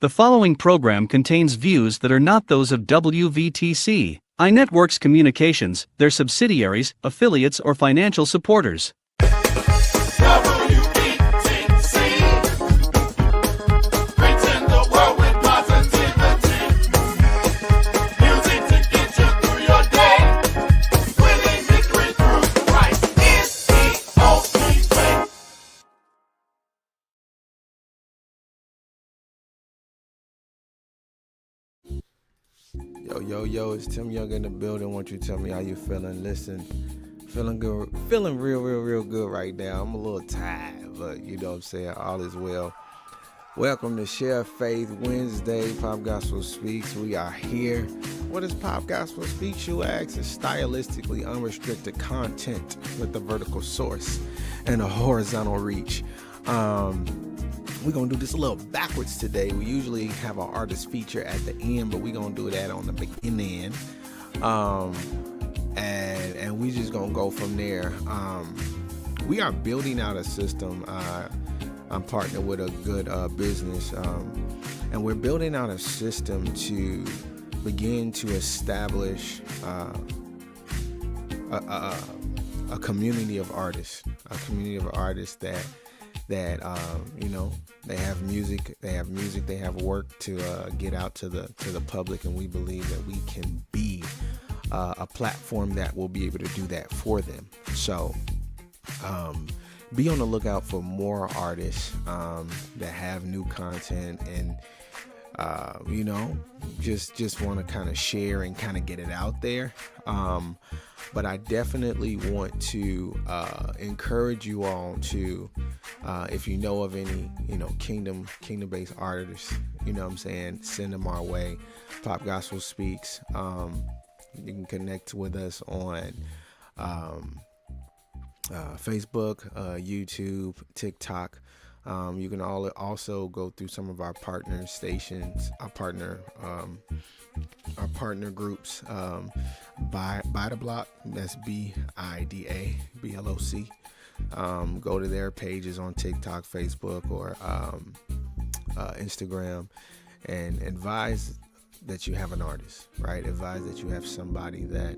The following program contains views that are not those of WVTC, iNetworks Communications, their subsidiaries, affiliates, or financial supporters. Yo, it's Tim Young in the building. Won't you tell me how you feeling? Listen, feeling good, feeling real good right now. I'm a little tired, but you know what I'm saying, all is well. Welcome to ShareFaith Wednesday, PopGospel Speaks. We are here. What is PopGospel Speaks, you ask? It's stylistically unrestricted content with a vertical source and a horizontal reach. We're going to do this a little backwards today. We usually have our artist feature at the end, but we're going to do that on the beginning. And we just going to go from there. We are building out a system. I'm partnered with a good business, and we're building out a system to begin to establish a community of artists, that you know, they have music, they have work to get out to the public, and we believe that we can be a platform that will be able to do that for them. So be on the lookout for more artists that have new content and you know, just want to kind of share and kind of get it out there. But I definitely want to encourage you all to, if you know of any, you know, kingdom-based artists, you know what I'm saying, send them our way. PopGospel Speaks. You can connect with us on Facebook, YouTube, TikTok. You can also go through some of our partner stations, our partner groups, by the block. That's BIDA BLOC. Go to their pages on TikTok, Facebook, or Instagram, and advise that you have an artist, right? Advise that you have somebody that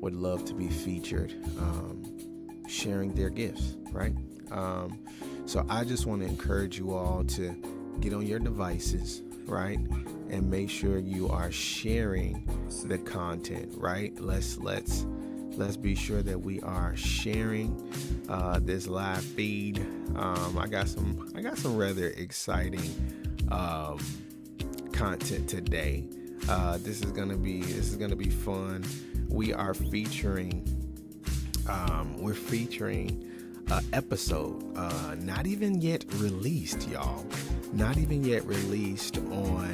would love to be featured, sharing their gifts, right? So I just want to encourage you all to get on your devices, right? And make sure you are sharing the content, right? Let's be sure that we are sharing this live feed. I got some rather exciting content today. This is gonna be fun. We're featuring episode not even yet released, y'all. Not even yet released on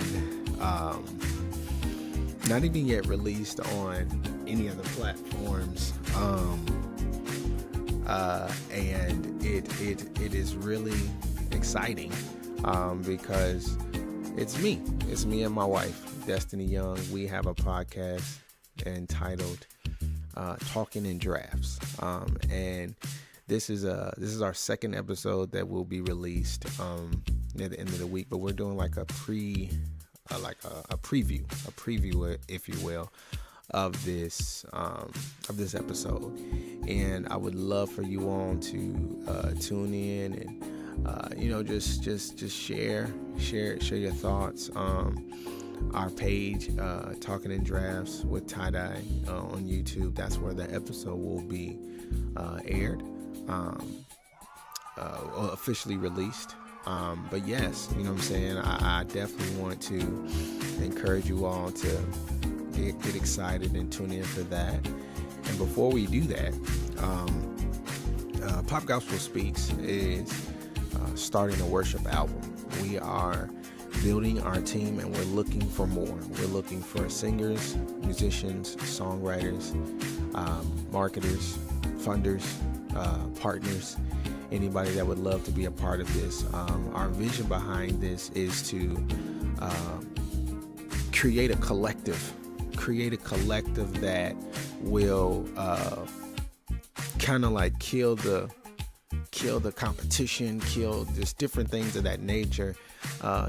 any other platforms. And it is really exciting because it's me and my wife, Destiny Young. We have a podcast entitled Talking in Drafts, and this is our second episode that will be released near the end of the week. But we're doing like a preview, if you will, of this episode. And I would love for you all to tune in and you know, just share your thoughts. Our page, Talking in Drafts with TyDy on YouTube. That's where the episode will be aired. Officially released. But yes, you know what I'm saying, I definitely want to encourage you all to get excited and tune in for that. And before we do that, PopGospel Speaks is starting a worship album. We are building our team, and we're looking for more. We're looking for singers, musicians, songwriters, marketers, funders, partners, anybody that would love to be a part of this. Our vision behind this is to create a collective that will kind of like kill the competition, kill just different things of that nature,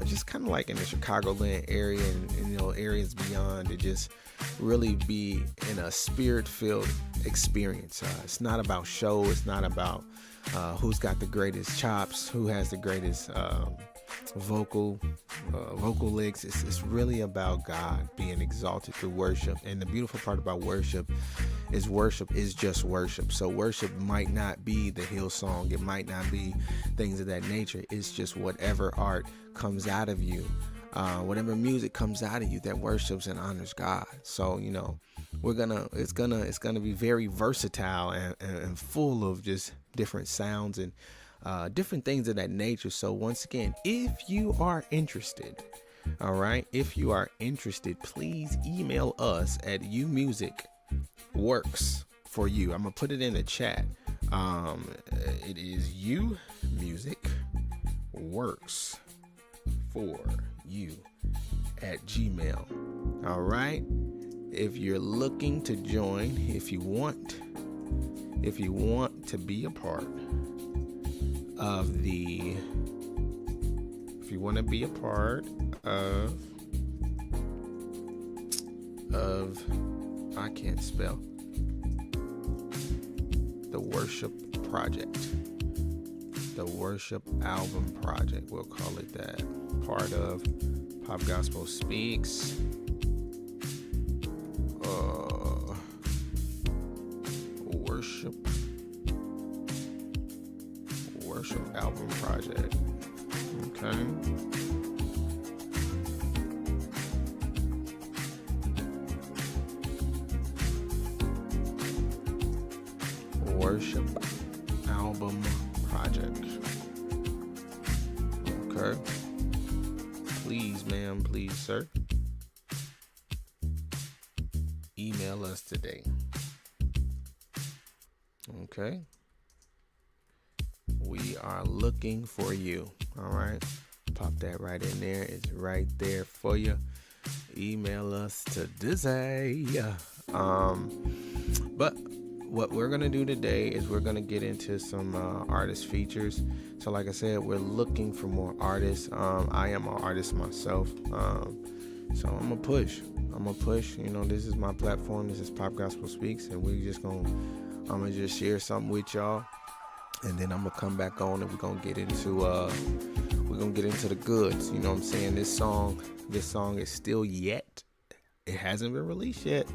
just kind of like in the Chicagoland area and areas beyond, to just really be in a spirit-filled experience. It's not about show. It's not about who's got the greatest chops, who has the greatest vocal licks. It's really about God being exalted through worship. And the beautiful part about worship is just worship. So worship might not be the Hillsong. It might not be things of that nature. It's just whatever art comes out of you, whatever music comes out of you that worships and honors God. So it's gonna be very versatile and full of just different sounds and different things of that nature. So once again, if you are interested, please email us at umusicworks4you. I'm gonna put it in the chat. It is umusicworks4you@gmail. All right. If you're looking to join, if you want to be a part of the, I can't spell, the worship project, the worship album project, we'll call it that, part of PopGospel Speaks, worship album project. Okay. Worship album project. Okay. Please, ma'am, please, sir, email us today. Okay. We are looking for you. All right. Pop that right in there. It's right there for you. Email us today. But what we're going to do today is we're going to get into some artist features. So like I said, we're looking for more artists. I am an artist myself. So I'm going to push. This is my platform. This is PopGospel Speaks. And I'm going to just share something with y'all. And then I'm going to come back on and we're going to get into the goods. You know what I'm saying? This song is still yet. It hasn't been released yet.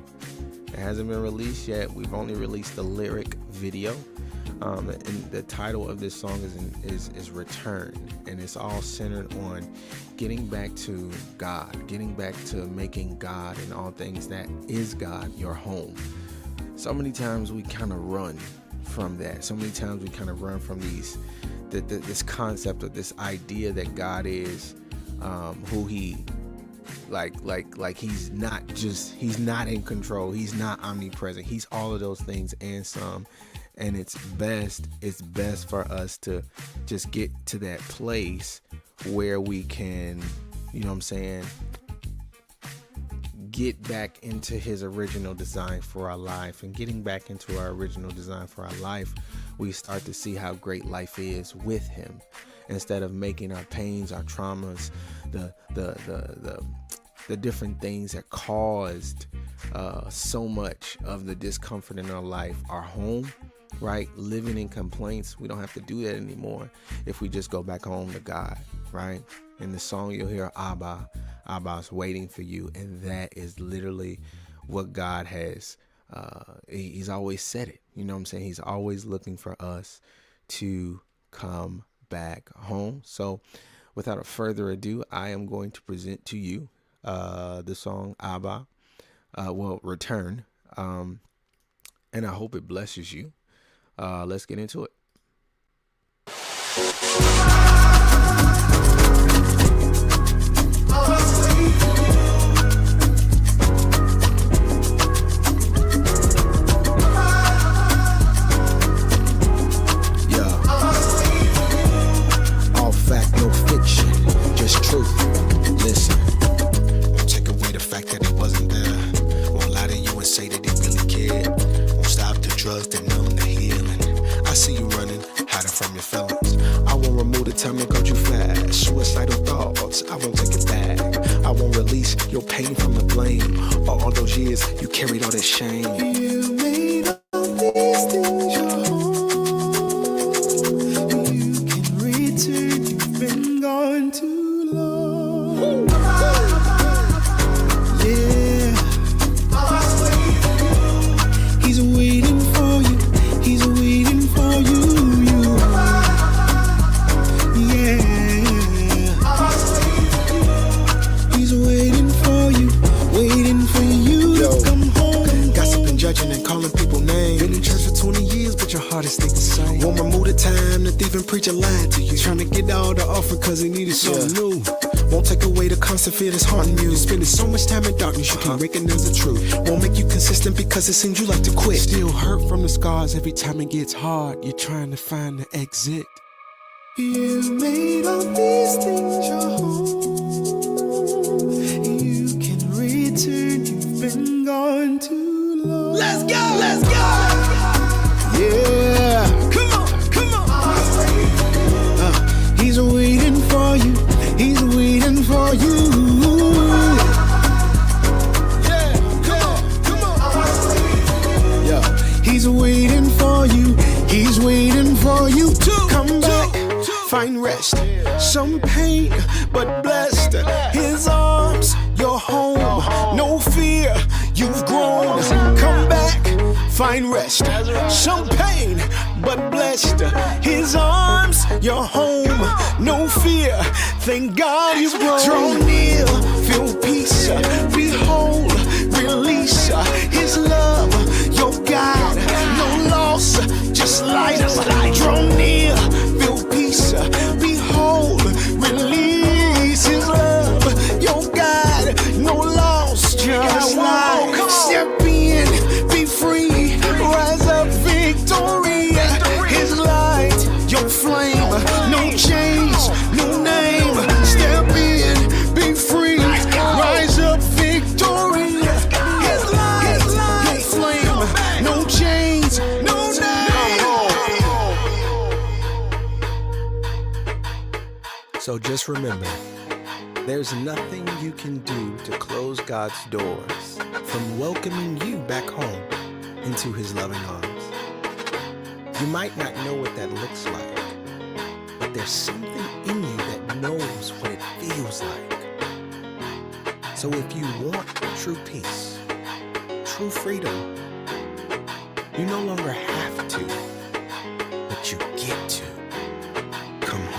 We've only released the lyric video. And the title of this song is Return. And it's all centered on getting back to God, getting back to making God and all things that is God your home. So many times we kind of run from that. So many times we kind of run from this concept of this idea that God is who he like he's not in control. He's not omnipresent. He's all of those things and some. And it's best for us to just get to that place where we can, you know what I'm saying, get back into his original design for our life. And getting back into our original design for our life, we start to see how great life is with him, instead of making our pains, our traumas, the different things that caused so much of the discomfort in our life, our home, right? Living in complaints. We don't have to do that anymore if we just go back home to God, right? In the song you'll hear Abba's waiting for you, and that is literally what God has. He's always said it. You know what I'm saying? He's always looking for us to come back home. So without a further ado, I am going to present to you the song Abba, Return. And I hope it blesses you. Let's get into it. Time to go too fast, suicidal thoughts. back. I won't release your pain from the blame. All those years you carried all that shame. You made all these things your home. You can return, you've been gone too long. Yeah. He's waiting for you. He's waiting for you. Judging and calling people names. Been in church for 20 years, but your heart is still the same. Won't remove the time the thief and preacher lied to you. Trying to get all the offering cause he needed something new. Won't take away the constant fear that's haunting you. Spending so much time in darkness you can't recognize the truth. Won't make you consistent because it seems you like to quit. Still hurt from the scars every time it gets hard. You're trying to find the exit. You made all these things your home. You can return, you've been gone too. Let's go, let's go. Yeah, come on, come on. He's waiting for you. He's waiting for you. Yeah, come on. Yeah, he's waiting for you. He's waiting for you to come back. Find rest, some pain, but blessed. His arms, your home. No fear, you've grown. Come back, find rest. Some pain, but blessed. His arms, your home. No fear, thank God you've grown. Draw near, feel peace. Behold, release. His love, your God. No loss, just light. Draw near, feel peace. Behold, release. His love, your God. No loss, just light. Step in, be free. Rise up, victory. His light, your flame. No change, no name. Step in, be free. Rise up, victory. His light, your flame. No change, no name. So just remember, there's nothing you can do to close God's doors from welcoming you back home into his loving arms. You might not know what that looks like, but there's something in you that knows what it feels like. So if you want true peace, true freedom, you no longer have to, but you get to come home.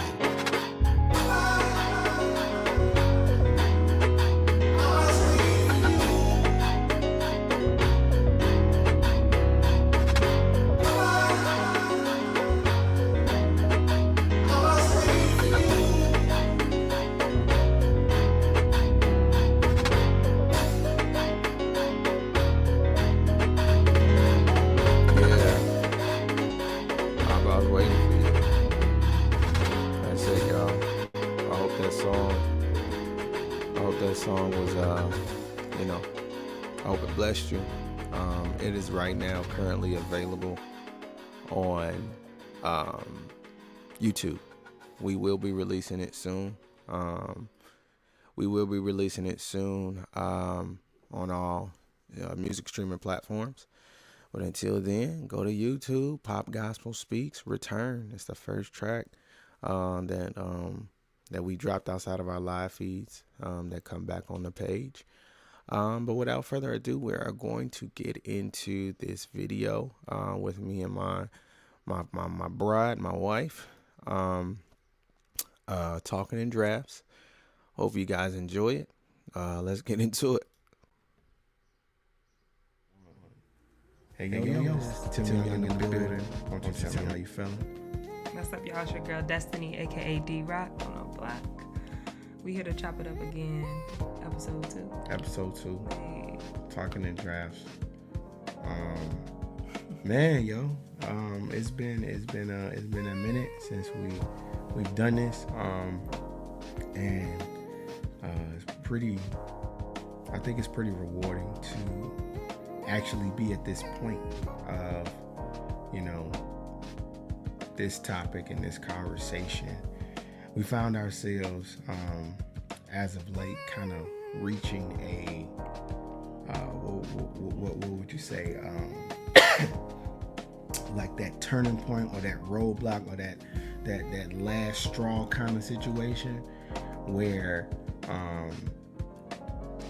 I hope it blessed you. It is right now currently available on YouTube. We will be releasing it soon. On all music streaming platforms. But until then, go to YouTube. PopGospel Speaks. Return. It's the first track that we dropped outside of our live feeds that come back on the page. But without further ado, we are going to get into this video with me and my bride, my wife, talking in drafts. Hope you guys enjoy it. Let's get into it. Hey, yo. Tim Young in the building. Why don't you tell me how you feeling? What's up, y'all? It's your girl Destiny, aka D-Rock on a Block. We here to chop it up again. Episode 2. Hey. Talking in drafts. Man, yo. It's been a minute since we've done this. And it's pretty. I think it's pretty rewarding to actually be at this point of, this topic and this conversation. We found ourselves as of late, kind of reaching a what would you say, like that turning point or that roadblock or that last straw kind of situation where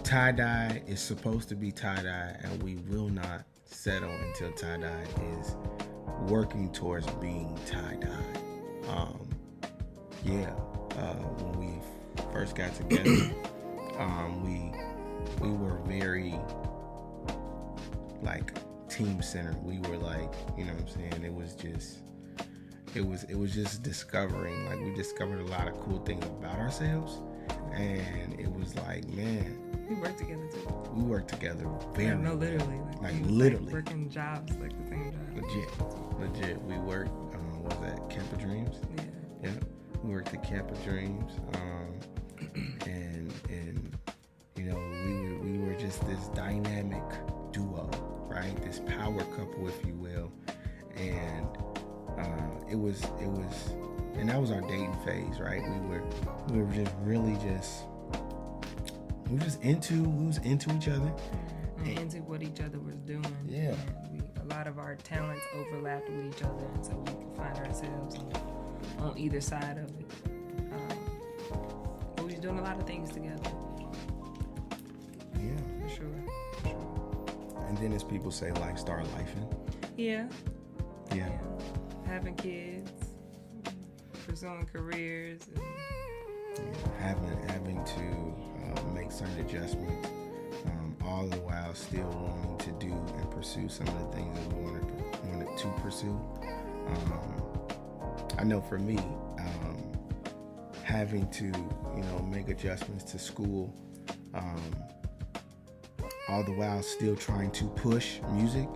TyDy is supposed to be TyDy, and we will not settle until TyDy is working towards being TyDy. When we first got together, we were very like team centered. We were like, you know what I'm saying? It was just discovering, like we discovered a lot of cool things about ourselves, and it was like, man, we work together too. We work together very no, literally, like literally working jobs, like the same job. Legit. We worked. What was that? Camp of Dreams. Yeah. We worked at Camp of Dreams. And you know, we were just this dynamic duo, right? This power couple, if you will. And it was, and that was our dating phase, right? We were just really we was into each other. And into what each other was doing. Yeah. And a lot of our talents overlapped with each other, and so we could find ourselves on either side of it. But we was doing a lot of things together. Yeah. For sure. And then as people say, life start lifing. Yeah. Having kids, pursuing careers, and having to make certain adjustments, all the while still wanting to do and pursue some of the things that we wanted to pursue. I know for me, having to, you know, make adjustments to school, all the while still trying to push music,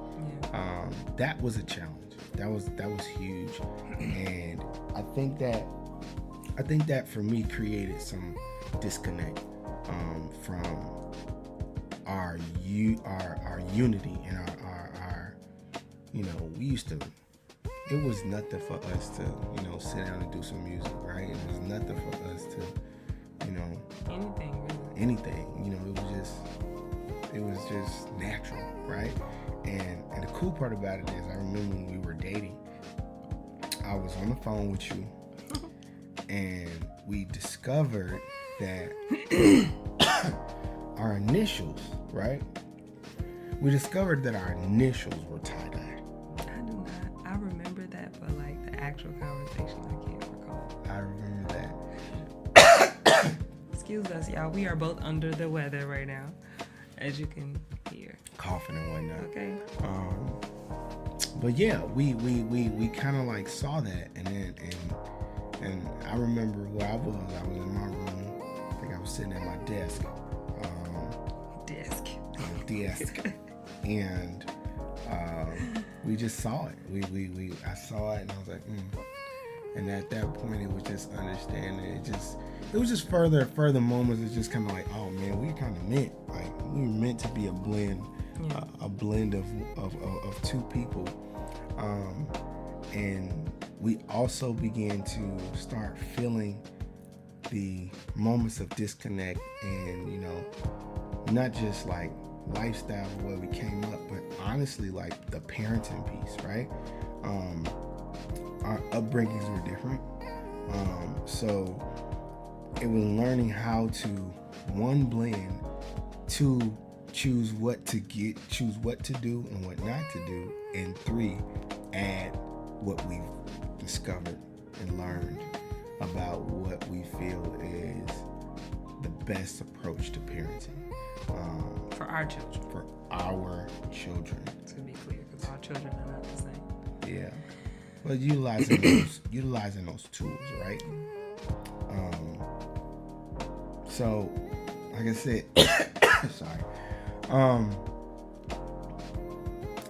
that was a challenge. That was huge, and I think that for me created some disconnect from our unity and our you know, we used to, it was nothing for us to, you know, sit down and do some music, right? It was nothing for us to, you know, anything, you know, it was just natural, right? And the cool part about it is, I remember when we were dating, I was on the phone with you, and we discovered that our initials, right? We discovered that our initials were TyDy. I do not. I remember that, but like the actual conversation, I can't recall. I remember that. Excuse us, y'all. We are both under the weather right now, as you can hear. Coughing and whatnot. Okay. But yeah, we kind of like saw that, and I remember where I was in my room. I think I was sitting at my desk. And we just saw it. I saw it, and I was like, And at that point, it was just understanding. It was just further moments. It's just kind of like, oh man, we kind of meant, like, we were meant to be a blend, a blend of two people. And we also began to start feeling the moments of disconnect, and, you know, not just like lifestyle the way we came up, but honestly like the parenting piece, right? Our upbringings were different, so it was learning how to, one, blend, two, choose what to do and what not to do, and three, add what we've discovered and learned about what we feel is the best approach to parenting. For our children. For our children. To be clear, because our children are not the same. Yeah. But utilizing those tools, right? So, like I said, sorry.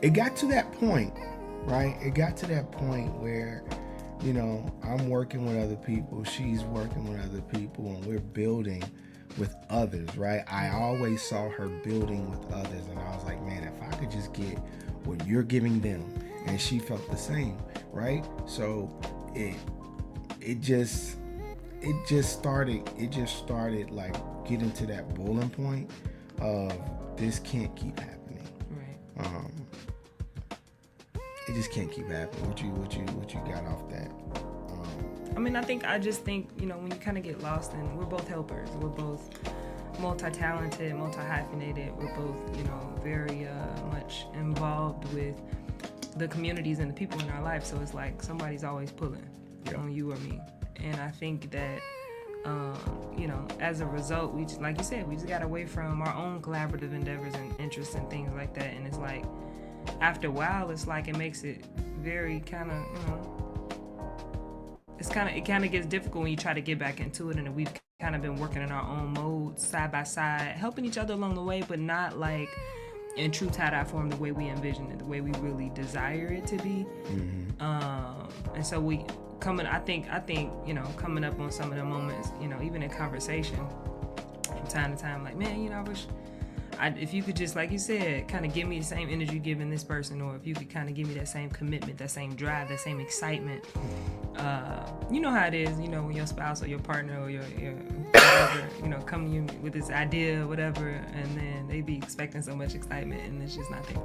It got to that point, right? It got to that point where, you know, I'm working with other people, she's working with other people, and we're building with others, right? I always saw her building with others, and I was like, man, if I could just get what you're giving them, and she felt the same, right? So it just, it just started like getting to that boiling point of this can't keep happening. Right. It just can't keep happening. What you got off that? I just think, when you kind of get lost, and we're both helpers. We're both multi-talented, multi-hyphenated. We're both, very much involved with the communities and the people in our life. So it's like somebody's always pulling on you or me. And I think that, as a result, we just, like you said, we just got away from our own collaborative endeavors and interests and things like that. And it's like, after a while, it's like it makes it very kind of, it kind of gets difficult when you try to get back into it. And we've kind of been working in our own mode, side by side, helping each other along the way, but not like in true TyDy form, the way we envision it, the way we really desire it to be. Mm-hmm. And so I think, coming up on some of the moments, even in conversation from time to time, like, man, I wish if you could just, like you said, kind of give me the same energy you're giving this person, or if you could kind of give me that same commitment, that same drive, that same excitement. You know how it is, when your spouse or your partner or your whatever, come to you with this idea or whatever, and then they be expecting so much excitement and it's just not there.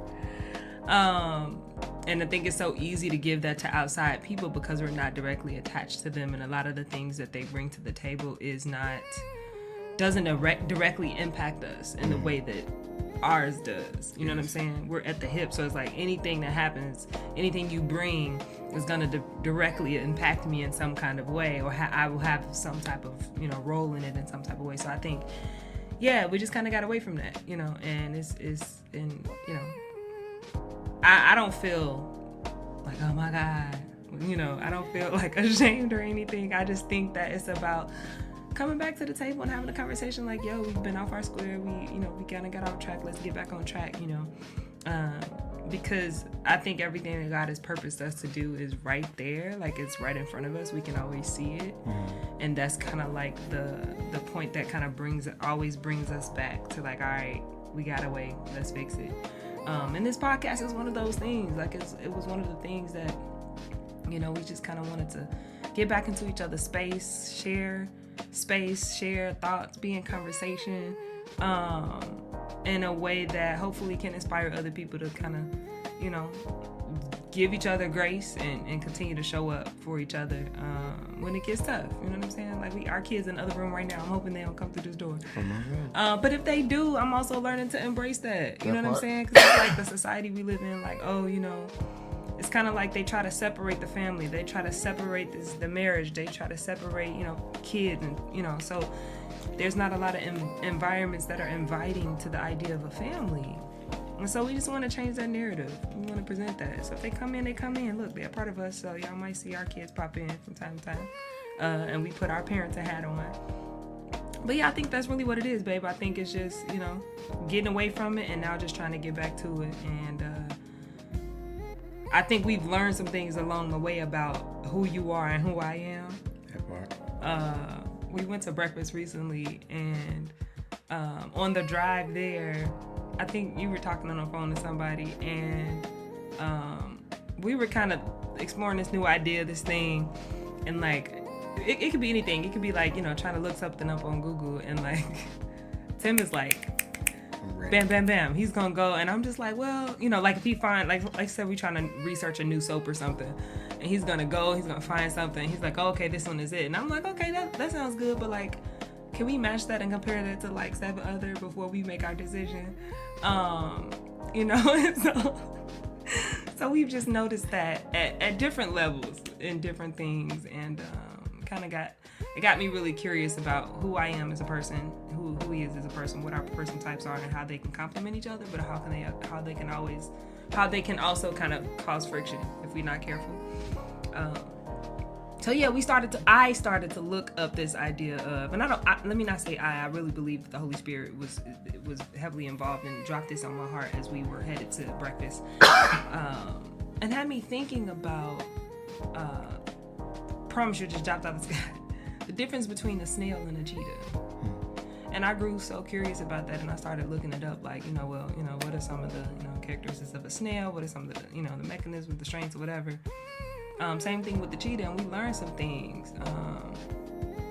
And I think it's so easy to give that to outside people because we're not directly attached to them, and a lot of the things that they bring to the table doesn't directly impact us in the way that ours does. You know what I'm saying? We're at the hip, so it's like anything that happens, anything you bring is going to directly impact me in some kind of way, or I will have some type of, role in it in some type of way. So I think, we just kind of got away from that, and I don't feel like, oh my God, I don't feel like ashamed or anything. I just think that it's about coming back to the table and having a conversation like, yo, we've been off our square. We kind of got off track. Let's get back on track, because I think everything that God has purposed us to do is right there. Like, it's right in front of us. We can always see it. And that's kind of like the point that kind of always brings us back to like, all right, we got away. Let's fix it. And this podcast is one of those things. Like, it was one of the things that, we just kind of wanted to get back into each other's space, share thoughts, be in conversation, in a way that hopefully can inspire other people to kind of, give each other grace and continue to show up for each other when it gets tough. You know what I'm saying? Like, our kids in the other room right now, I'm hoping they don't come through this door. Oh my God. But if they do, I'm also learning to embrace that. You know what I'm saying? Because it's like the society we live in, like, it's kind of like they try to separate the family. They try to separate the marriage. They try to separate, kids. And, so there's not a lot of environments that are inviting to the idea of a family. And so we just want to change that narrative. We want to present that. So if they come in, they come in. Look, they're a part of us. So y'all might see our kids pop in from time to time. And we put our parents a hat on. But yeah, I think that's really what it is, babe. I think it's just, getting away from it and now just trying to get back to it. And, I think we've learned some things along the way about who you are and who I am. That part. We went to breakfast recently, and on the drive there, I think you were talking on the phone to somebody, and we were kind of exploring this new idea, this thing, and like, it could be anything. It could be like, trying to look something up on Google, and like, Tim is like, bam, bam, bam. He's gonna go, and I'm just like, well, like if he find, like I said, we trying to research a new soap or something, and he's gonna go, he's gonna find something. He's like, oh, okay, this one is it, and I'm like, okay, that sounds good, but like, can we match that and compare that to like 7 other before we make our decision? So we've just noticed that at different levels in different things, and it got me really curious about who I am as a person, who he is as a person, what our person types are, and how they can complement each other, but how they can also kind of cause friction if we're not careful. So yeah, I started to look up this idea of, and let me not say I really believe that the Holy Spirit was heavily involved and dropped this on my heart as we were headed to breakfast, and had me thinking about, promise you, just dropped out of the sky, the difference between a snail and a cheetah. And I grew so curious about that, and I started looking it up, like, what are some of the, characteristics of a snail? What are some of the, the mechanisms, the strengths, or whatever. Same thing with the cheetah, and we learned some things.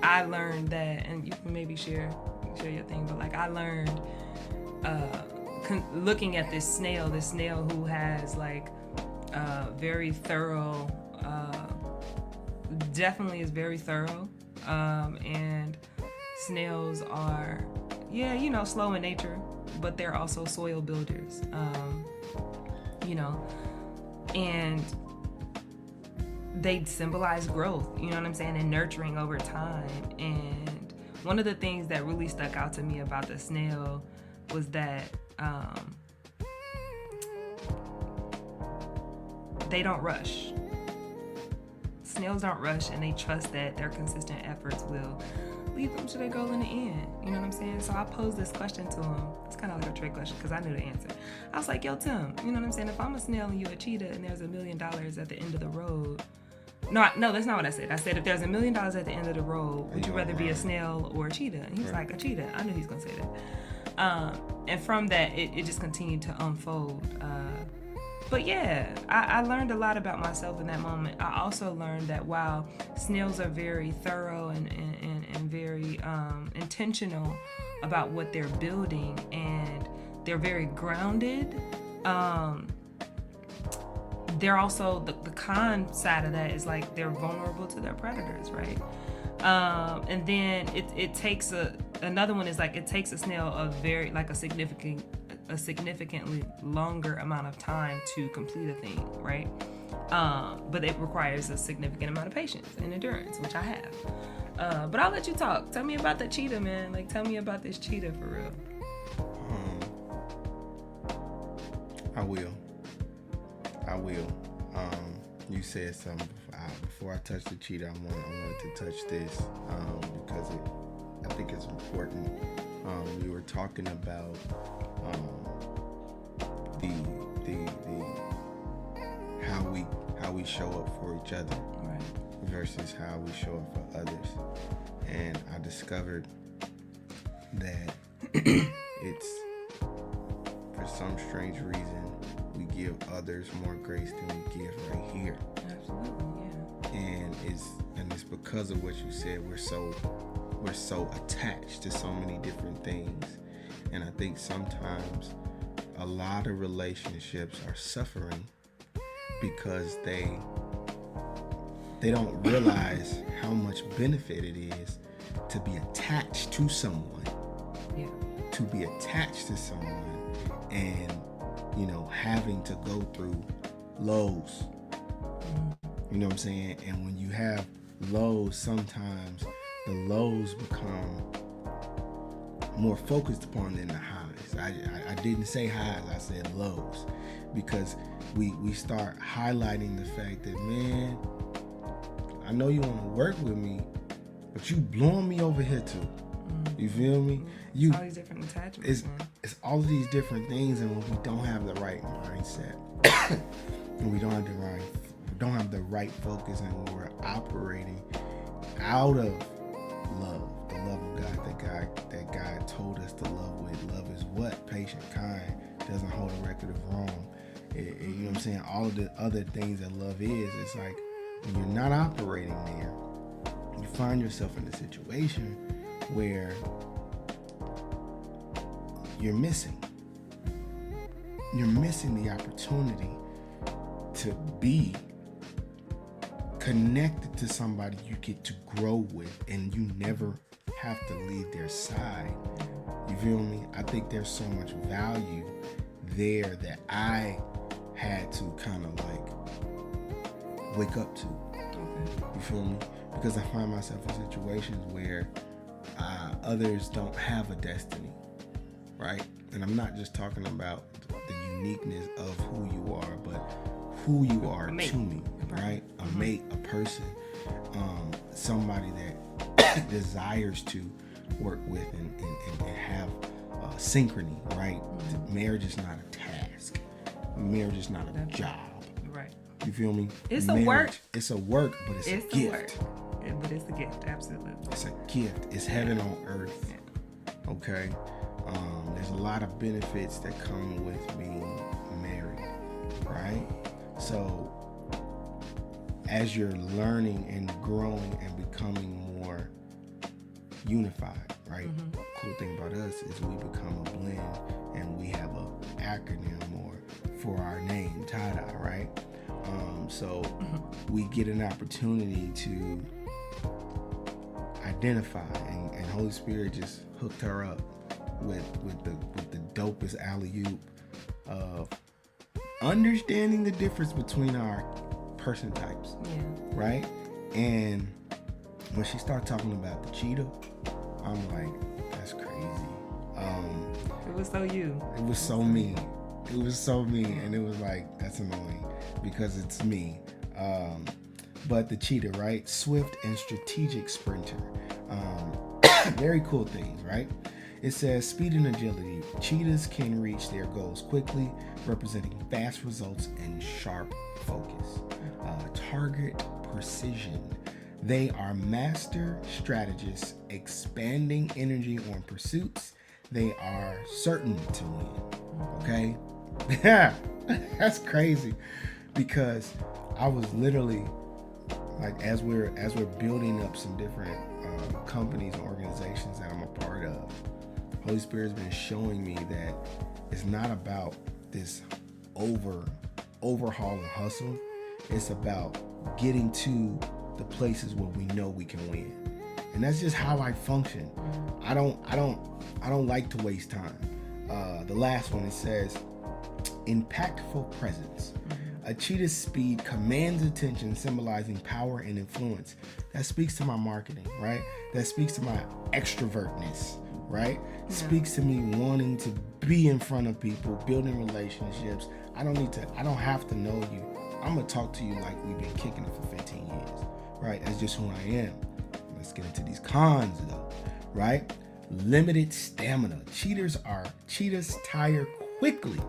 I learned that, and you can maybe share your thing, but like I learned looking at this snail who has like very thorough, definitely is very thorough, and snails are, slow in nature, but they're also soil builders, and they symbolize growth, you know what I'm saying, and nurturing over time. And one of the things that really stuck out to me about the snail was that they don't rush. Snails don't rush, and they trust that their consistent efforts will lead them to their goal in the end. You know what I'm saying? So I posed this question to him. It's kind of like a trick question because I knew the answer. I was like, yo, Tim, you know what I'm saying? If I'm a snail and you a cheetah and there's $1 million at the end of the road. No, that's not what I said. I said, if there's $1 million at the end of the road, would you rather be a snail or a cheetah? And he's like, a cheetah. I knew he was going to say that. And from that, it just continued to unfold. But yeah, I learned a lot about myself in that moment. I also learned that while snails are very thorough and very intentional about what they're building, and they're very grounded, they're also, the con side of that is like they're vulnerable to their predators, right? And then it takes another one is like it takes a snail a significantly longer amount of time to complete a thing, right? But it requires a significant amount of patience and endurance, which I have. But I'll let you talk. Tell me about the cheetah, man. Like, tell me about this cheetah for real. I will. You said something before I touch the cheetah. I wanted to touch this because I think it's important. We were talking about the how we show up for each other, right, versus how we show up for others, and I discovered that it's, for some strange reason, we give others more grace than we give right here. Absolutely, yeah. And it's because of what you said. We're so attached to so many different things, and I think sometimes a lot of relationships are suffering because they don't realize how much benefit it is to be attached to someone. Yeah. To be attached to someone, and having to go through lows. You know what I'm saying? And when you have lows, sometimes the lows become more focused upon than the highs. I didn't say highs, I said lows, because we start highlighting the fact that, man, I know you want to work with me, but you blowing me over here too. You feel me? It's all these different attachments. It's all of these different things, and when we don't have the right mindset, and we don't have the right focus, and we're operating out of love, the love of God that God told us to love with. Love is what? Patient, kind, doesn't hold a record of wrong. You know what I'm saying? All of the other things that love is, it's like when you're not operating there, you find yourself in a situation where you're missing the opportunity to be connected to somebody you get to grow with, and you never have to leave their side. You feel me? I think there's so much value there that I had to kind of like wake up to. You feel me? Because I find myself in situations where others don't have a destiny, right? And I'm not just talking about the uniqueness of who you are, but who you are to me, right? A mate, a person, somebody that desires to work with and have synchrony, right? Marriage is not a task. Marriage is not a job. Right. You feel me? It's Marriage, a work. It's a work, but it's a gift. Work. But it's a gift, absolutely. It's a gift. It's heaven on earth. Yeah. Okay? There's a lot of benefits that come with being married, right? So as you're learning and growing and becoming more unified, right? Cool thing about us is we become a blend, and we have a acronym for our name, TyDy, right? So we get an opportunity to identify, and Holy Spirit just hooked her up with the dopest alley-oop of understanding the difference between our person types, right? And when she started talking about the cheetah, I'm like, that's crazy. It was so you. It was so me. It was so me, and it was like, that's annoying because it's me. But the cheetah, right? Swift and strategic sprinter. Very cool things, right? It says speed and agility. Cheetahs can reach their goals quickly, representing fast results and sharp focus. Target precision. They are master strategists, expanding energy on pursuits they are certain to win. Okay? Yeah, that's crazy, because I was literally like, as we're building up some different companies and organizations that I'm a part of, Holy Spirit's been showing me that it's not about this overhaul and hustle. It's about getting to the places where we know we can win, and that's just how I function. I don't like to waste time. The last one, it says impactful presence. A cheetah's speed commands attention, symbolizing power and influence. That speaks to my marketing, right? That speaks to my extrovertness, right? Yeah. Speaks to me wanting to be in front of people, building relationships. I don't have to know you. I'm gonna talk to you like we've been kicking it for 15 years, right? That's just who I am. Let's get into these cons though, right? Limited stamina. Cheetahs tire quickly,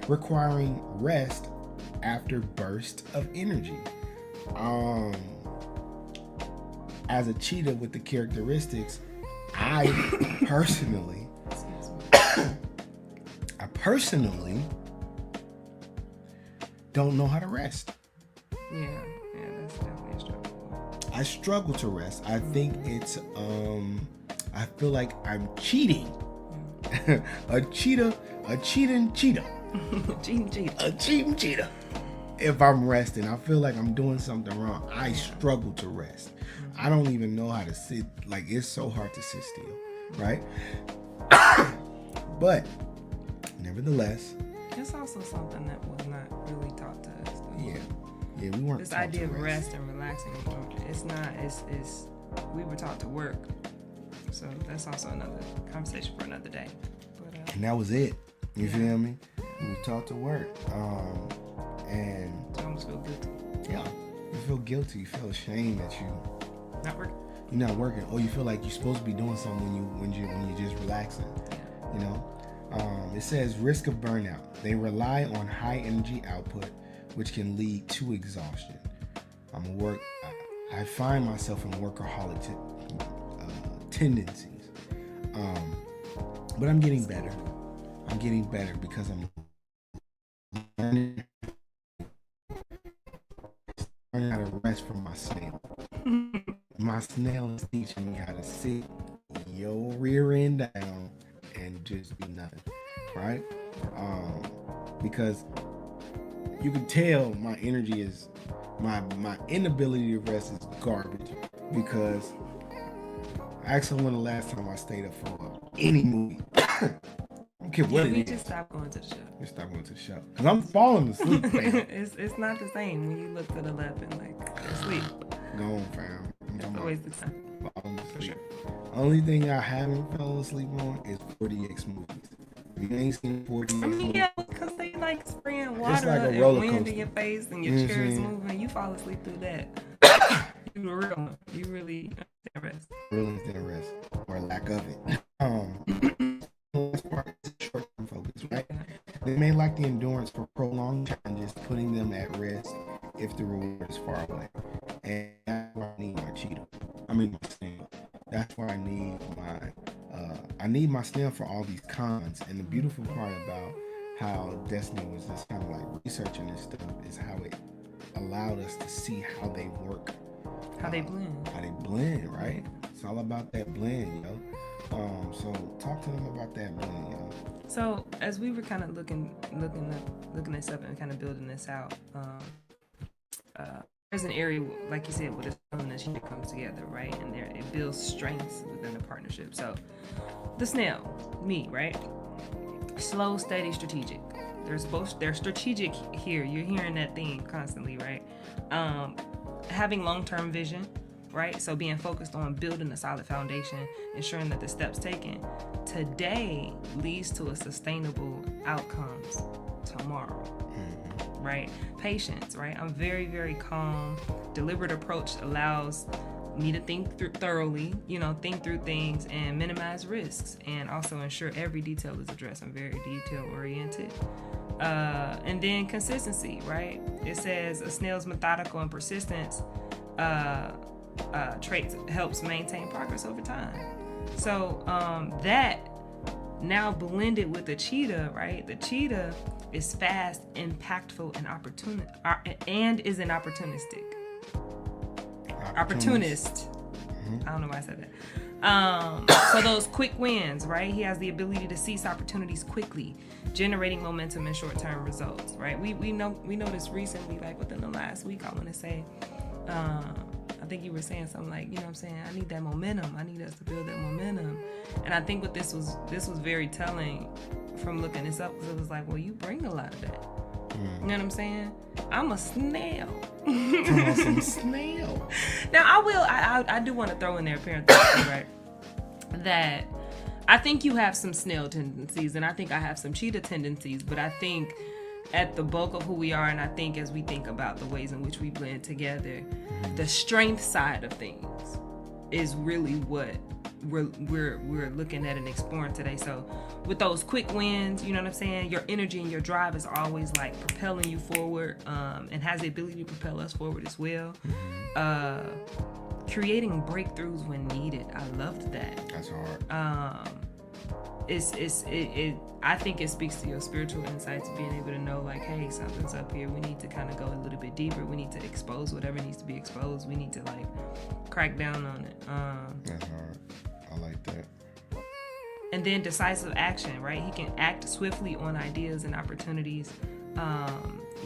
requiring rest after burst of energy. As a cheetah with the characteristics, I personally don't know how to rest. Yeah, that's definitely a struggle. I struggle to rest. I think it's I feel like I'm cheating. a cheating cheetah. A cheating cheetah. If I'm resting, I feel like I'm doing something wrong. I struggle to rest. I don't even know how to sit. Like, it's so hard to sit still, right? But nevertheless, it's also something that was not really taught to us, though. Yeah, we weren't. This taught idea to of rest and relaxing, it's not. It's we were taught to work. So that's also another conversation for another day. But, and that was it. You feel me? We were taught to work. And you almost feel guilty. Yeah, you feel guilty. You feel ashamed that not working. You're not working. Or you feel like you're supposed to be doing something when you're just relaxing. You know. It says risk of burnout. They rely on high energy output, which can lead to exhaustion. I find myself in workaholic tendencies, but I'm getting better. I'm getting better because I'm learning how to rest from my snail. My snail is teaching me how to sit your rear end down and just do nothing, right? Because you can tell my energy is my inability to rest is garbage, because I actually when the last time I stayed up for any movie. Okay, we just stopped going to the show. Just stop going to the show. Because I'm falling asleep, fam. It's not the same when you look to the left and like asleep. Go on, fam. It's always the time. Falling asleep. Only thing I haven't fallen asleep on is 40X movies. If you ain't seen 40X movies, yeah, because they like spraying water it's like a and roller wind coaster in your face and your chair is moving. You fall asleep through that. You a real one. You really understand rest. Really understand rest, or lack of it. Short-term focus, right? They may lack the endurance for prolonged challenges, putting them at risk if the reward is far away. And that's why I need my cheetah. My snail. That's why I need my snail for all these cons. And the beautiful part about how Destiny was just kind of like researching this stuff is how it allowed us to see how they work. How they blend. How they blend, right? It's all about that blend, yo. So talk to them about that blend, yo. So as we were kind of looking this up and kind of building this out, there's an area, like you said, where the snail and the cheetah comes together, right? And there it builds strengths within the partnership. So the snail, me, right? Slow, steady, strategic. They're strategic here. You're hearing that theme constantly, right? Having long-term vision, right? So being focused on building a solid foundation, ensuring that the steps taken today leads to a sustainable outcomes tomorrow, right? Patience, right? I'm very, very calm. Deliberate approach allows me to think thoroughly, think through things and minimize risks, and also ensure every detail is addressed. I'm very detail oriented. And then consistency, right? It says a snail's methodical and persistence traits helps maintain progress over time. So that now blended with the cheetah, right? The cheetah is fast, impactful, and is an opportunist. I don't know why I said that. So those quick wins, right? He has the ability to seize opportunities quickly, generating momentum and short-term results, right? We noticed recently, like within the last week, I want to say, I think you were saying something like, I need that momentum. I need us to build that momentum. And I think what this was very telling from looking this up, because it was like, well, you bring a lot of that. You know what I'm saying? I'm a snail. Some snail. Now I do want to throw in there parenthetically, right? That I think you have some snail tendencies, and I think I have some cheetah tendencies, but I think at the bulk of who we are, and I think as we think about the ways in which we blend together, the strength side of things is really what we're looking at and exploring today. So with those quick wins, you know what I'm saying, your energy and your drive is always like propelling you forward, and has the ability to propel us forward as well. Creating breakthroughs when needed. I loved that. That's hard. I think it speaks to your spiritual insights, being able to know like, hey, something's up here. We need to kind of go a little bit deeper. We need to expose whatever needs to be exposed. We need to like crack down on it. That's hard. I like that. And then decisive action, right? He can act swiftly on ideas and opportunities,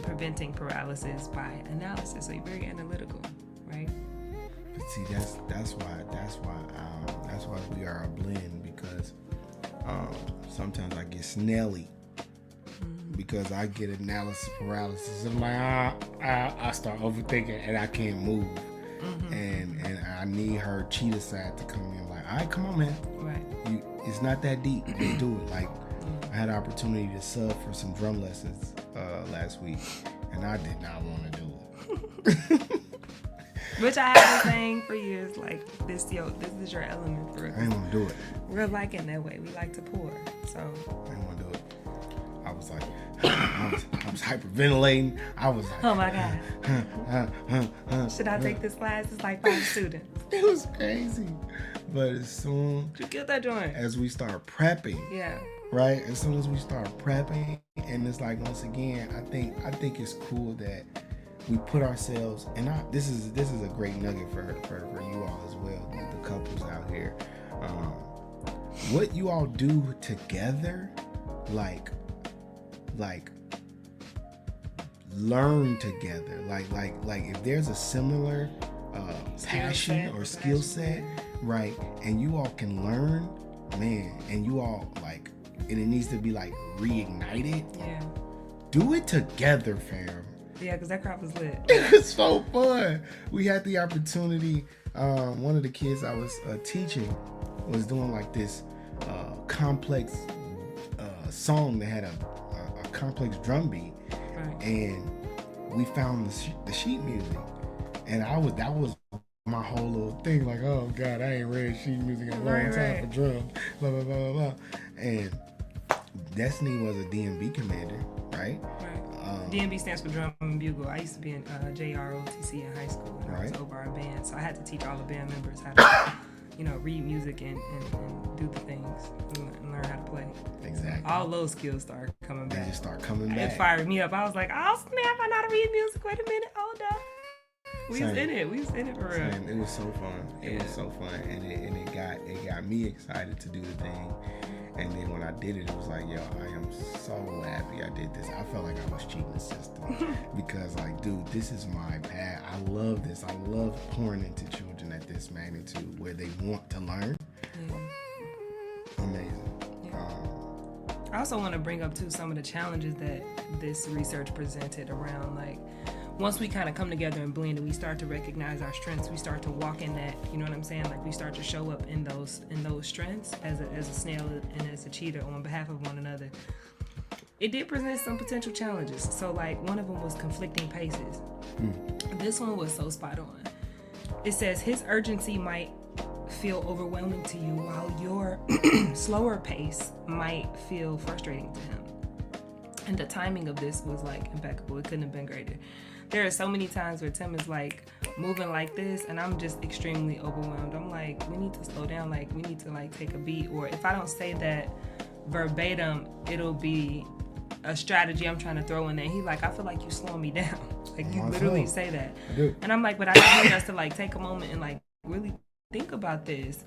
preventing paralysis by analysis. So you're very analytical, right? But see, that's why we are a blend, because sometimes I get snaily because I get analysis paralysis. I'm like, I start overthinking and I can't move. And I need her cheetah side to come in like, all right, come on, man. Right. It's not that deep. Just do it. Like, I had an opportunity to sub for some drum lessons last week, and I did not want to do it. Which I have been saying for years, like, this is your element for us. I didn't want to do it. We're like in that way. We like to pour. So I didn't want to do it. I was like, I was hyperventilating. I was like, oh my God. Should I take this class? It's like 5 students. It was crazy. But as soon you get that joint as we start prepping, right? As soon as we start prepping, and it's like, once again, I think it's cool that we put ourselves, and this is a great nugget for you all as well, the couples out here. What you all do together, like learn together, like if there's a similar passion or skill set, right, and you all can learn, man, and you all like, and it needs to be like reignited. Do it together, fam. Yeah, because that crap was lit. It was so fun. We had the opportunity. One of the kids I was teaching was doing like this complex song that had a complex drum beat, right. And we found the sheet music, and that was my whole little thing. Like, oh God, I ain't read sheet music in a long time for drums. Blah blah blah blah blah. And Destiny was a DMB commander, right? DMB stands for drum and bugle. I used to be in JROTC in high school, and I was over our band, so I had to teach all the band members how to, read music and do the things and learn how to play. Exactly. All those skills start coming back. It fired me up. I was like, oh snap! I know how to read music. Wait a minute, hold up. We was in it for real. Same. It was so fun. It was so fun, and it got me excited to do the thing. And then when I did it, it was like, yo, I am so happy I did this. I felt like I was cheating the system because, like, dude, this is my path. I love this. I love pouring into children at this magnitude where they want to learn. Yeah. Amazing. Yeah. I also want to bring up too some of the challenges that this research presented around, like, once we kind of come together and blend and we start to recognize our strengths, we start to walk in that, you know what I'm saying? Like, we start to show up in those strengths as a snail and as a cheetah on behalf of one another. It did present some potential challenges. So, like, one of them was conflicting paces. This one was so spot on. It says his urgency might feel overwhelming to you while your slower pace might feel frustrating to him. And the timing of this was, like, impeccable. It couldn't have been greater. There are so many times where Tim is, like, moving like this, and I'm just extremely overwhelmed. I'm like, we need to slow down. Like, we need to, like, take a beat. Or if I don't say that verbatim, it'll be a strategy I'm trying to throw in there. He like, I feel like you slowing me down. Like, you literally say that. And I'm like, but I just need us to, like, take a moment and, like, really think about this.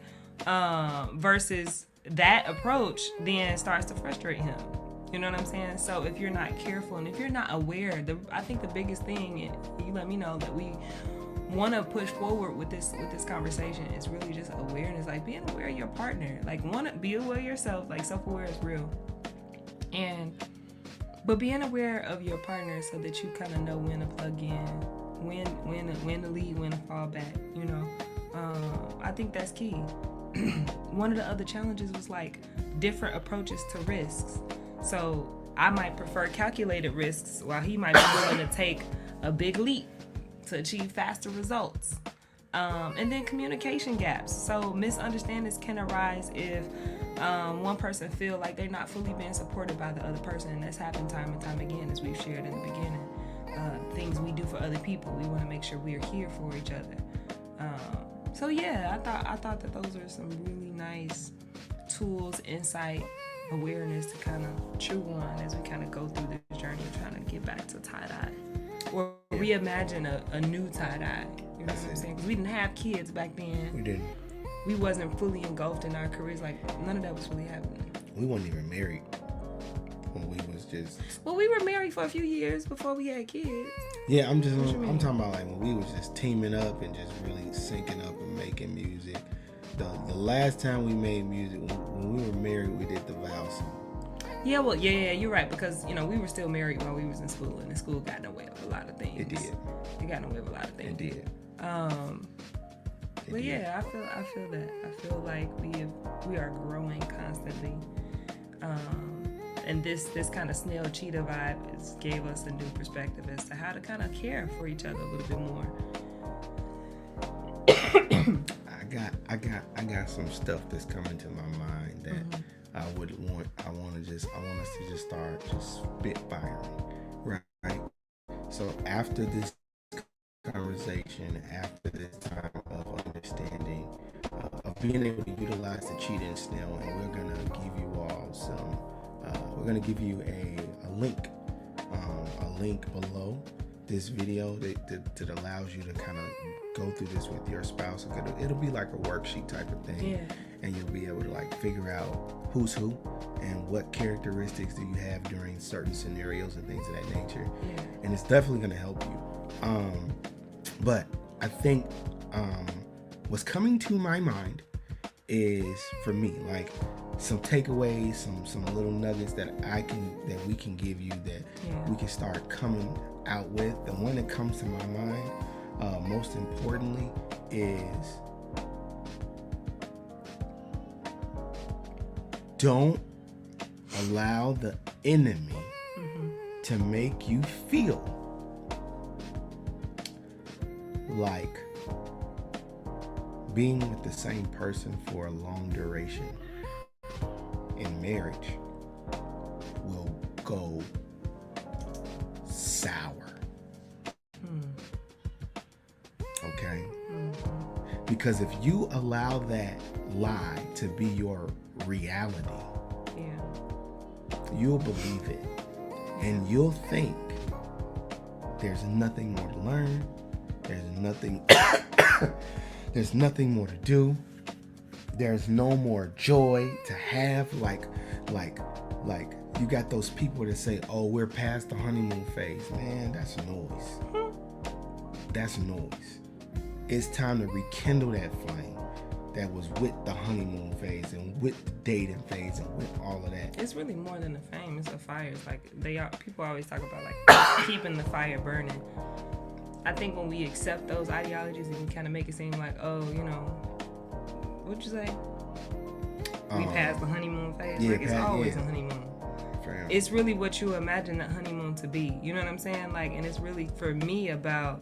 Versus that approach then starts to frustrate him. You know what I'm saying? So if you're not careful and if you're not aware, I think the biggest thing, and you let me know that we want to push forward with this conversation, is really just awareness. Like, being aware of your partner. Like, be aware of yourself. Like, self-aware is real. But being aware of your partner so that you kind of know when to plug in, when to lead, when to fall back. You know, I think that's key. One of the other challenges was, like, different approaches to risks. So I might prefer calculated risks while he might be willing to take a big leap to achieve faster results. And then communication gaps. So misunderstandings can arise if one person feel like they're not fully being supported by the other person. And that's happened time and time again, as we've shared in the beginning. Things we do for other people, we want to make sure we are here for each other. So yeah, I thought that those are some really nice tools, insight, awareness to kind of chew on as we kind of go through this journey of trying to get back to TyDy or reimagine a new TyDy. You know what I'm saying? Because we didn't have kids back then. We didn't. We wasn't fully engulfed in our careers. Like, none of that was really happening. We weren't even married when we was just. Well, we were married for a few years before we had kids. Yeah, I'm talking about, like, when we was just teaming up and just really syncing up and making music. The last time we made music, when we were married, we did the vow song. Yeah, well, yeah, you're right, because, you know, we were still married while we was in school, and the school got in the way of a lot of things. It did. It got in the way of a lot of things. It did. But yeah, I feel that. I feel like we are growing constantly. And this kind of snail cheetah vibe gave us a new perspective as to how to kind of care for each other a little bit more. I got some stuff that's coming to my mind that I want us to just start just spitfiring, right? So after this conversation, after this time of understanding, of being able to utilize the cheetah and snail, and we're gonna give you all we're gonna give you a link below this video that allows you to kind of go through this with your spouse. It'll be like a worksheet type of thing, and you'll be able to, like, figure out who's who and what characteristics do you have during certain scenarios and things of that nature. And it's definitely going to help you. But I think what's coming to my mind is, for me, like, some takeaways, some little nuggets that we can give you that we can start coming out with. The one that comes to my mind, most importantly, is don't allow the enemy to make you feel like being with the same person for a long duration in marriage will go sour. Okay? Because if you allow that lie to be your reality, you'll believe it. And you'll think there's nothing more to learn, There's nothing there's nothing more to do. There's no more joy to have. Like you got those people that say, oh, we're past the honeymoon phase. Man, that's noise. That's noise. It's time to rekindle that flame that was with the honeymoon phase and with the dating phase and with all of that. It's really more than the fame. It's the fire. It's like people always talk about like keeping the fire burning. I think when we accept those ideologies, it can kind of make it seem like, oh, you know, what'd you say? We passed the honeymoon phase. Yeah, like it's always a honeymoon. Fair. It's really what you imagine that honeymoon to be. You know what I'm saying? Like, and it's really for me about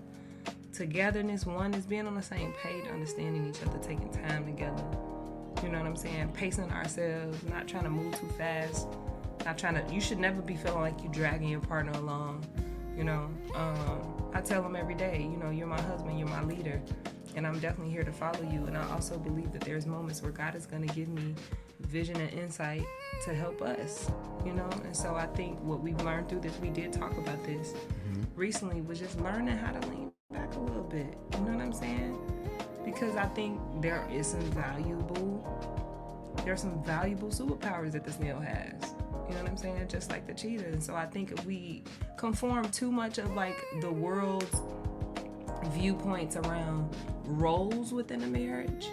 togetherness. One is being on the same page, understanding each other, taking time together. You know what I'm saying? Pacing ourselves, not trying to move too fast. Not trying to. You should never be feeling like you dragging your partner along. You know, I tell them every day, you know, you're my husband, you're my leader, and I'm definitely here to follow you. And I also believe that there's moments where God is going to give me vision and insight to help us, you know. And so I think what we've learned through this, we did talk about this recently, was just learning how to lean back a little bit. You know what I'm saying? Because I think there is some valuable superpowers that the snail has. You know what I'm saying? Just like the cheetah. And so I think if we conform too much of like the world's viewpoints around roles within a marriage,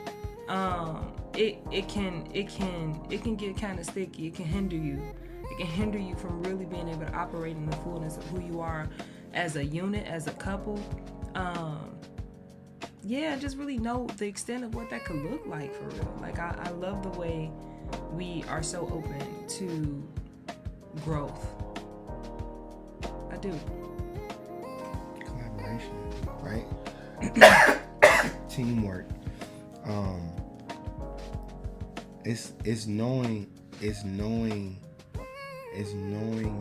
it can get kind of sticky. It can hinder you. It can hinder you from really being able to operate in the fullness of who you are as a unit, as a couple. Just really know the extent of what that could look like for real. Like I love the way we are so open to growth. I do. Collaboration, right? Teamwork. It's knowing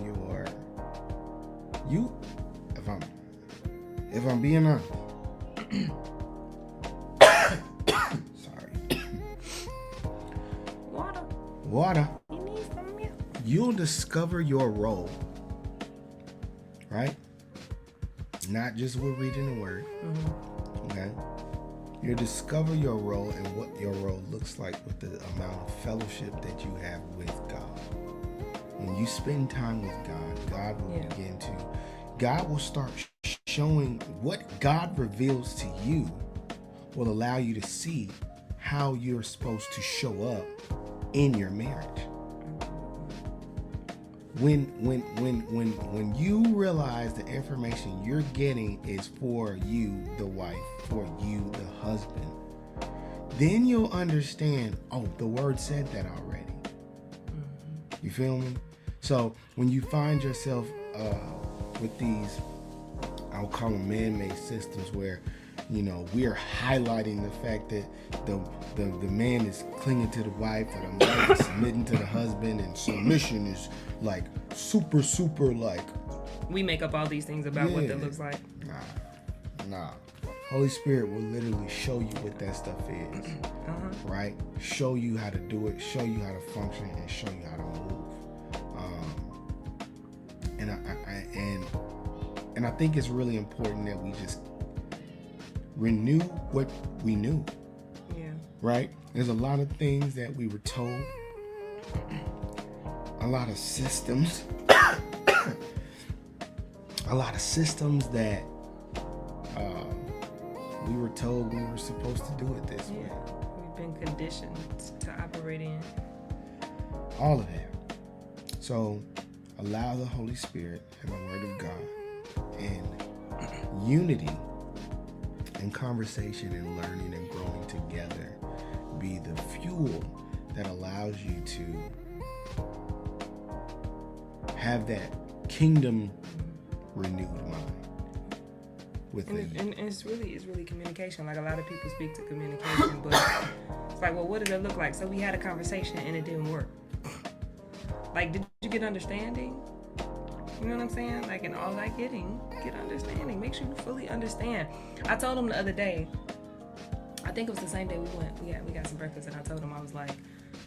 your if I'm being honest. Sorry. Water. You need some milk. You'll discover your role, right? Not just with reading the word. Okay? You'll discover your role and what your role looks like with the amount of fellowship that you have with God. When you spend time with God, God will start showing what God reveals to you will allow you to see how you're supposed to show up in your marriage. When you realize the information you're getting is for you, the wife, for you, the husband, then you'll understand, oh, the word said that already. You feel me? So when you find yourself with these, I'll call them man-made systems where, you know, we're highlighting the fact that the man is clinging to the wife, or the wife is submitting to the husband, and submission is like super like. We make up all these things about what that looks like. Nah. Holy Spirit will literally show you what that stuff is, right? Show you how to do it, show you how to function, and show you how to move. And I think it's really important that we just renew what we knew. Yeah. Right? There's a lot of things that we were told, a lot of systems, that we were told we were supposed to do it this way. We've been conditioned to operate in. All of that. So allow the Holy Spirit and the Word of God and unity and conversation and learning and growing together be the fuel that allows you to have that kingdom renewed mind within you. And it's really communication. Like, a lot of people speak to communication, but it's like, well, what did it look like? So we had a conversation and it didn't work. Like, did you get understanding? You know what I'm saying? Like, in all that get understanding. Make sure you fully understand. I told him the other day, I think it was the same day we got some breakfast, and I told him, I was like,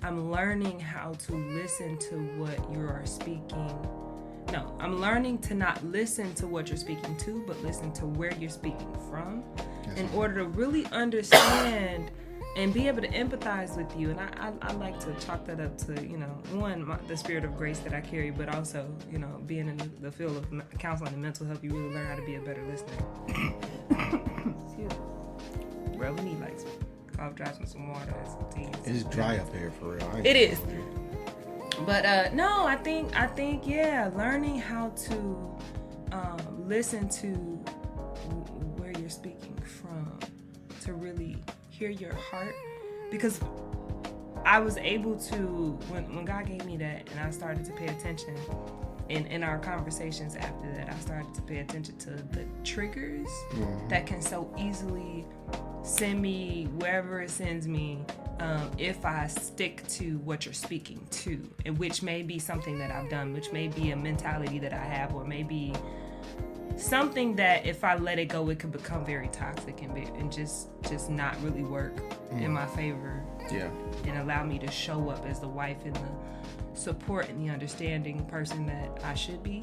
I'm learning how to listen to what you are speaking, No, I'm learning to not listen to what you're speaking to, but listen to where you're speaking from, in order to really understand and be able to empathize with you. And I like to chalk that up to, one, the spirit of grace that I carry, but also, being in the field of counseling and mental health, you really learn how to be a better listener. Excuse me. Bro, we need like cough drops and some water and some tea. It's dry up here for real. It is. But no, I think yeah, learning how to listen to where you're speaking from, to really hear your heart, because I was able to, when God gave me that and I started to pay attention in our conversations after that, I started to pay attention to the triggers that can so easily send me wherever it sends me, if I stick to what you're speaking to, and which may be something that I've done, which may be a mentality that I have, or maybe something that if I let it go, it could become very toxic and just not really work in my favor. Yeah. And allow me to show up as the wife and the support and the understanding person that I should be.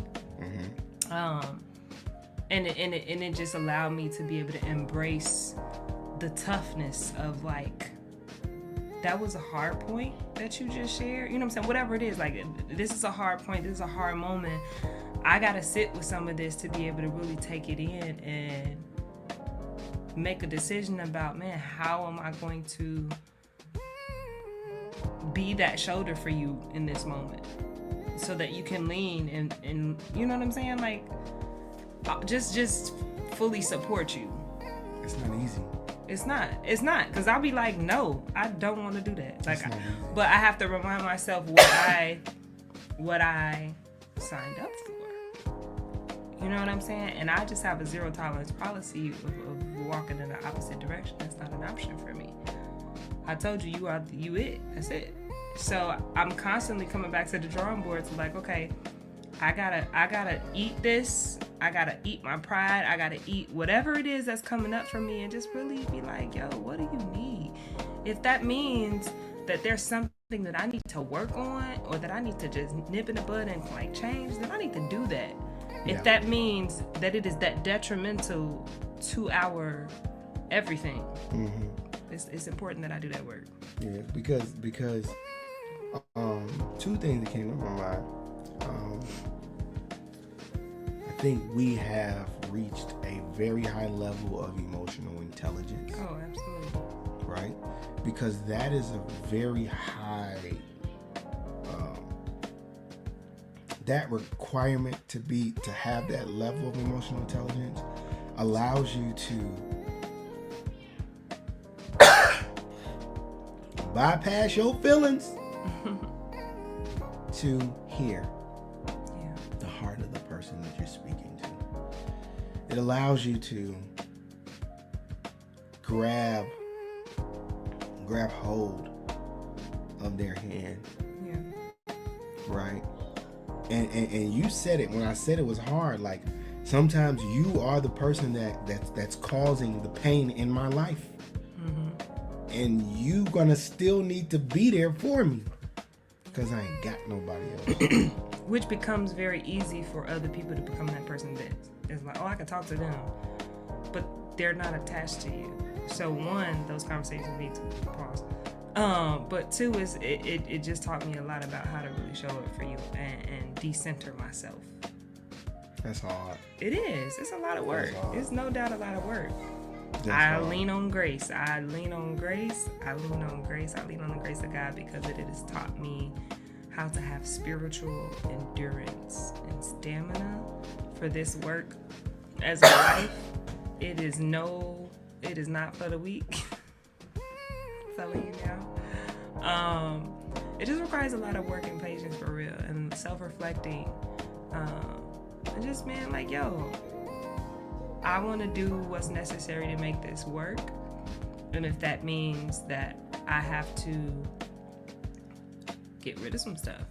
And it just allowed me to be able to embrace the toughness of like, that was a hard point that you just shared. You know what I'm saying? Whatever it is, like, this is a hard point. This is a hard moment. I got to sit with some of this to be able to really take it in and make a decision about, man, how am I going to be that shoulder for you in this moment so that you can lean and you know what I'm saying? Like, just fully support you. It's not easy. It's not, because I'll be like, no, I don't want to do that. Like, but I have to remind myself what I signed up for. You know what I'm saying? And I just have a zero tolerance policy of walking in the opposite direction. That's not an option for me. I told you, you it. That's it. So I'm constantly coming back to the drawing board to like, okay, I gotta eat this. I gotta eat my pride. I gotta eat whatever it is that's coming up for me, and just really be like, yo, what do you need? If that means that there's something that I need to work on, or that I need to just nip in the bud and like change, then I need to do that. Yeah. If that means that it is that detrimental to our everything, it's important that I do that work. Yeah, because two things that came to my mind. I think we have reached a very high level of emotional intelligence. Oh, absolutely. Right? Because that is a very high, that requirement to have that level of emotional intelligence allows you to bypass your feelings to hear the heart of the person that you're speaking to. It allows you to grab hold of their hand. Yeah. Right? And you said it when I said it was hard. Like, sometimes you are the person that's causing the pain in my life. And you gonna still need to be there for me, because I ain't got nobody else. Which becomes very easy for other people to become that person that is like, oh, I can talk to them, but they're not attached to you. So one, those conversations need to pause. But two is it just taught me a lot about how to really show up for you and decenter myself. That's hard. It is. It's a lot of work. It's no doubt a lot of work. I lean on grace. I lean on grace. I lean on grace. I lean on the grace of God, because it has taught me how to have spiritual endurance and stamina for this work as a wife. It is not for the weak. I'm telling you now. It just requires a lot of work and patience, for real, and self-reflecting. And just, man, like, yo, I want to do what's necessary to make this work. And if that means that I have to get rid of some stuff,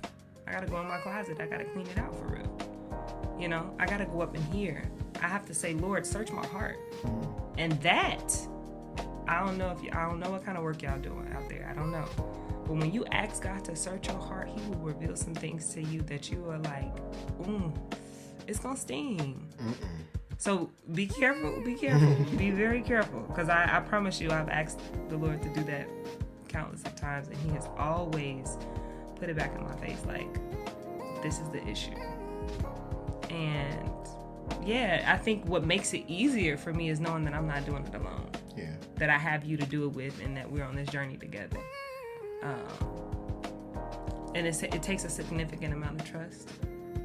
I got to go in my closet. I got to clean it out, for real. You know, I got to go up in here. I have to say, Lord, search my heart. And that, I don't know what kind of work y'all doing out there. I don't know. But when you ask God to search your heart, he will reveal some things to you that you are like, it's gonna sting. So be careful, be very careful. Because I promise you, I've asked the Lord to do that countless of times, and he has always put it back in my face like, this is the issue. And yeah, I think what makes it easier for me is knowing that I'm not doing it alone. Yeah. That I have you to do it with, and that we're on this journey together. And it takes a significant amount of trust.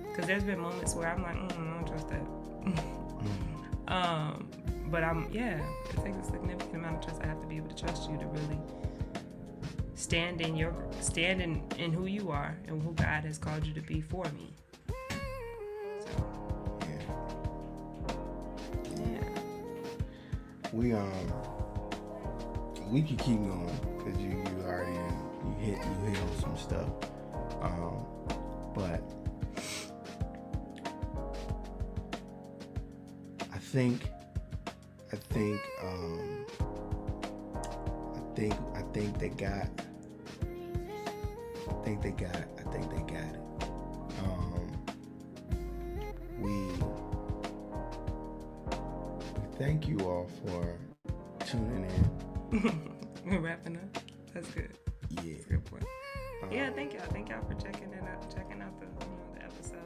Because there's been moments where I'm like, I don't trust that. But it takes a significant amount of trust. I have to be able to trust you to really stand in who you are and who God has called you to be for me. We can keep going because you already hit on some stuff, but I think they got it. We thank you all for tuning in. We're wrapping up. That's good. Yeah. That's a good point. Thank y'all. Thank y'all for checking out the episode.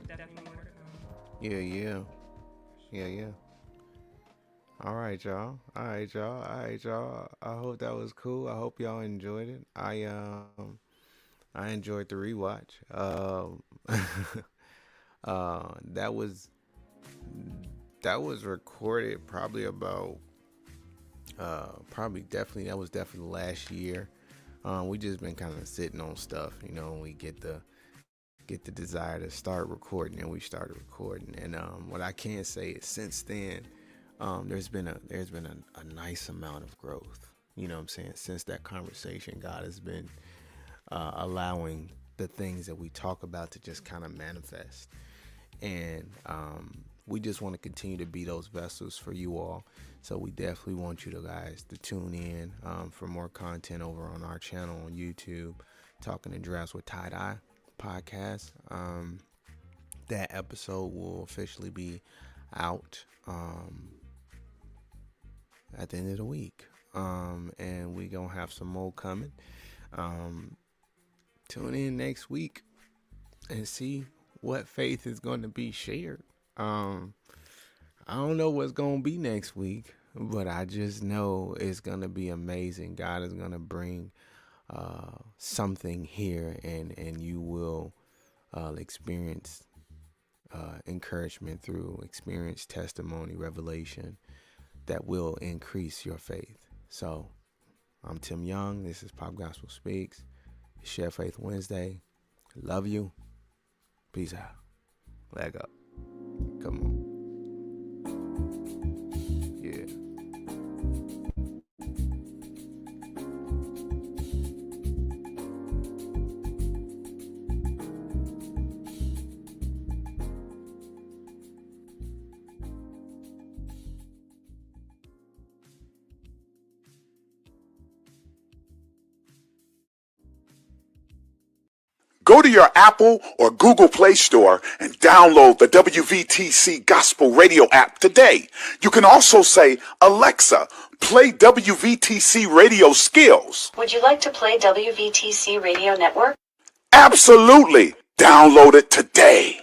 Definitely working on. Yeah. All right, y'all. I hope that was cool. I hope y'all enjoyed it. I enjoyed the rewatch. That was recorded probably about that was definitely last year. We just been kind of sitting on stuff, we get the desire to start recording, and we started recording. And what I can say is since then, there's been a nice amount of growth. You know what I'm saying? Since that conversation, God has been allowing the things that we talk about to just kind of manifest. And we just want to continue to be those vessels for you all. So we definitely want you guys to tune in for more content over on our channel on YouTube, Talking in Drafts with TyDy podcast. That episode will officially be out at the end of the week. And we gonna have some more coming. Tune in next week and see what faith is going to be shared. I don't know what's going to be next week, but I just know it's going to be amazing. God is going to bring something here, and you will experience encouragement through experience, testimony, revelation that will increase your faith. So I'm Tim Young. This is PopGospel Speaks. ShareFaith Wednesday. Love you. Peace out. Leg up. Come on. Yeah. Go to your Apple or Google Play Store and download the WVTC Gospel Radio app today. You can also say, Alexa, play WVTC Radio Skills. Would you like to play WVTC Radio Network? Absolutely. Download it today.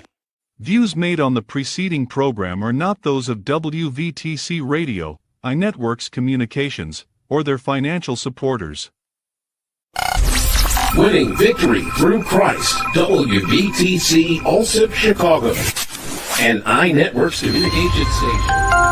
Views made on the preceding program are not those of WVTC Radio, iNetworks Communications, or their financial supporters. Winning victory through Christ, WVTC Allsip Chicago, and iNetworks Communication Station.